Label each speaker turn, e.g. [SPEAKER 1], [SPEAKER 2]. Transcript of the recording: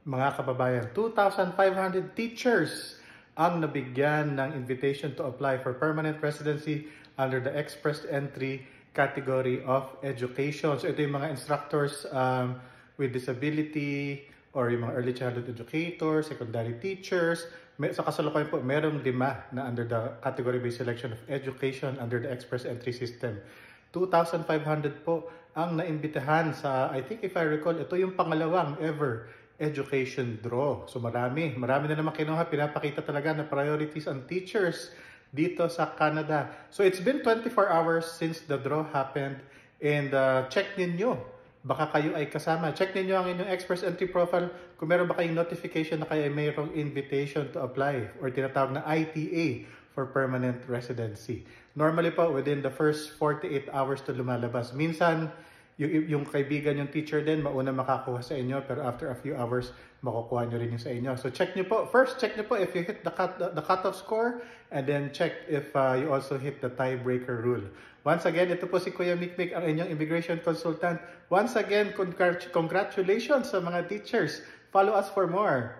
[SPEAKER 1] Mga kababayan, 2,500 teachers ang nabigyan ng invitation to apply for permanent residency under the Express Entry category of education. So ito yung mga instructors with disability or yung mga early childhood educators, secondary teachers. Sa kasalukuyan po, merong 5 na under the category-based selection of education under the Express Entry system. 2,500 po ang naimbitahan sa, I think if I recall, ito yung pangalawang ever education draw. So marami na naman kinuha. Pinapakita talaga na priorities ang teachers dito sa Canada. So it's been 24 hours since the draw happened and check ninyo. Baka kayo ay kasama. Check ninyo ang inyong Express Entry profile kung meron ba kayong notification na kayo ay mayroong invitation to apply or tinatawag na ITA for permanent residency. Normally po, within the first 48 hours to lumalabas. Minsan, yung kaibigan, yung teacher din, mauna makakuha sa inyo, pero after a few hours, makukuha nyo rin yung sa inyo. So check nyo po. First, check nyo po if you hit the cutoff score, and then check if you also hit the tiebreaker rule. Once again, ito po si Kuya Mikmik, ang inyong immigration consultant. Once again, congratulations sa mga teachers. Follow us for more.